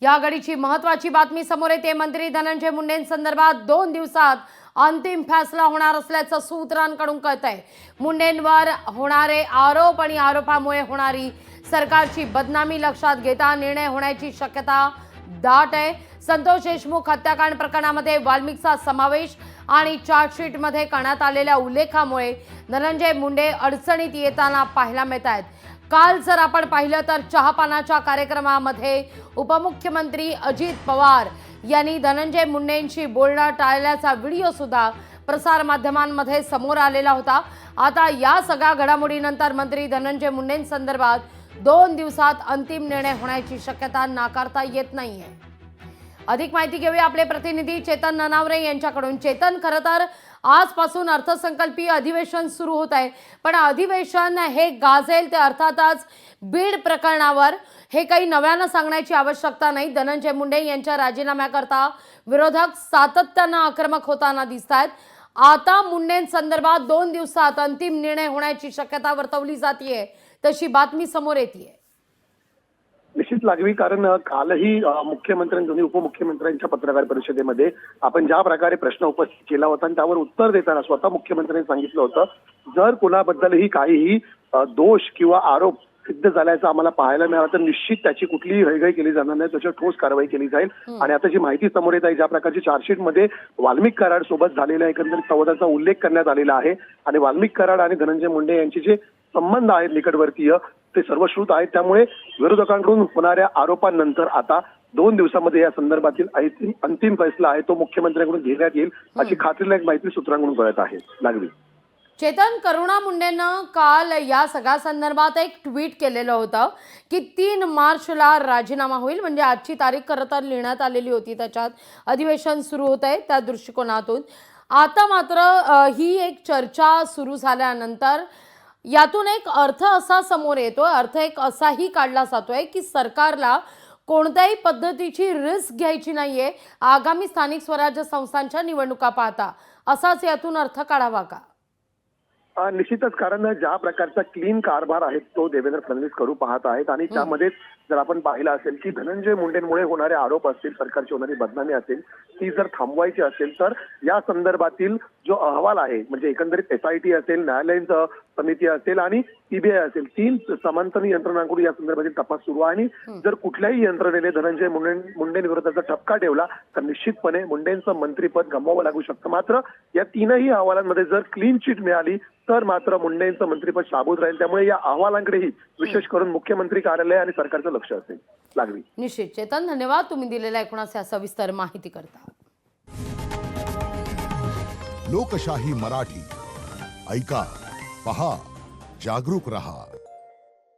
या घडीची महत्त्वाची बातमी समोर येते। मंत्री धनंजय मुंडेंसंदर्भात 2 दिवसात अंतिम फैसला होणार असल्याचं सूत्रांकडून कळतंय। मुंडेंवर होणारे आरोप आणि आरोपामुळे होणारी सरकारची बदनामी लक्षात घेता निर्णय होण्याची शक्यता दाट आहे। संतोष देशमुख हत्याकांड प्रकरणामध्ये वाल्मिकचा समावेश आणि चार्जशीटमध्ये करण्यात आलेल्या उल्लेखामुळे धनंजय मुंडे अडचणीत येताना पाहायला मिळतात। काल जर आपण पाहिलं तर चहापानाच्या कार्यक्रमामध्ये उपमुख्यमंत्री अजित पवार यांनी धनंजय मुंडेंशी बोलणं टाळल्याचा व्हिडिओ सुद्धा प्रसार माध्यमांमध्ये समोर आलेला होता। आता या सगळ्या घडामोडीनंतर मंत्री धनंजय मुंडेंसंदर्भात 2 दिवसात अंतिम निर्णय होण्याची शक्यता नाकारता येत नाहीये। अधिक माहिती घेऊया आपले प्रतिनिधी चेतन ननावरे यांच्याकडून। चेतन, खरं तर आजपासून अर्थसंकल्पीय अधिवेशन सुरू होत आहे, पण अधिवेशन हे गाजेल ते अर्थातच बीड प्रकरणावर। हे काही नव्यानं सांगण्याची आवश्यकता नाही। धनंजय मुंडे यांच्या राजीनाम्याकरता विरोधक सातत्यानं आक्रमक होताना दिसतात। आता मुंडेंसंदर्भात 2 दिवसात अंतिम निर्णय होण्याची शक्यता वर्तवली जाते, तशी बातमी समोर येते। निश्चित लागवी, कारण कालही मुख्यमंत्र्यांनी दोन्ही उपमुख्यमंत्र्यांच्या पत्रकार परिषदेमध्ये आपण ज्या प्रकारे प्रश्न उपस्थित केला होता आणि त्यावर उत्तर देताना स्वतः मुख्यमंत्र्यांनी सांगितलं होतं, जर कोणाबद्दलही काहीही दोष किंवा आरोप सिद्ध झाल्याचं आम्हाला पाहायला मिळालं तर निश्चित त्याची कुठलीही हयगय केली जाणार नाही, त्याच्यावर ठोस कारवाई केली जाईल। आणि आता जी माहिती समोर येत आहे, ज्या प्रकारची चार्जशीटमध्ये वाल्मिक कराड सोबत झालेल्या एकंदरीत संवादाचा उल्लेख करण्यात आलेला आहे आणि वाल्मिक कराड आणि धनंजय मुंडे यांचे जे संबंध आहेत निकटवर्तीय ते सर्वश्रुत आहेत, त्यामुळे विरोधकांकडून होणाऱ्या आरोपांनंतर आता 2 दिवसामध्ये या संदर्भातील अंतिम फैसला आहे तो मुख्यमंत्र्यांकडून घेण्यात येईल अशी खात्रीलायक माहिती सूत्रांकडून कळत आहे। लागवी, चेतन, करुणा मुंडेंनं काल या सगळ्या संदर्भात एक ट्विट केलेलं होतं की 3 मार्चला राजीनामा होईल, म्हणजे आजची तारीख खरं तर लिहिण्यात आलेली होती, त्याच्यात अधिवेशन सुरू होत आहे त्या दृष्टिकोनातून। आता मात्र ही एक चर्चा सुरू झाल्यानंतर यातून एक अर्थ असा समोर येतोय, अर्थ एक असाही काढला जातोय की सरकारला कोणत्याही पद्धतीची रिस्क घ्यायची नाहीये आगामी स्थानिक स्वराज्य संस्थांच्या निवडणुका पाहता, असाच यातून अर्थ काढावा का? निश्चितच, कारण ज्या प्रकारचा क्लीन कारभार आहे तो देवेंद्र फडणवीस करू पाहत आहेत आणि त्यामध्ये जर आपण पाहिलं असेल की धनंजय मुंडेंमुळे होणारे आरोप असतील, सरकारची होणारी बदनामी असेल, ती जर थांबवायची असेल तर या संदर्भातील जो अहवाल आहे, म्हणजे एकंदरीत SIT असेल, न्यायालयीन समिती असेल आणि CBI असेल, 3 समांतर यंत्रणांकडून या संदर्भातील तपास सुरू आहे। आणि जर कुठल्याही यंत्रणेने धनंजय मुंडेंविरोधाचा ठपका ठेवला तर निश्चितपणे मुंडेंचं मंत्रिपद गमवावं लागू शकतं। मात्र या 3ही अहवालांमध्ये जर क्लीन चिट मिळाली तर मात्र मुंडेंचं मंत्रिपद शाबूत राहील, त्यामुळे या अहवालांकडेही विशेष करून मुख्यमंत्री कार्यालय आणि सरकारचं लक्ष असेल। लागवी, निश्चित चेतन, धन्यवाद तुम्ही दिलेल्या एकूणाच्या सविस्तर माहिती करता। लोकशाही मराठी ऐका, पहा, जागरूक रहा।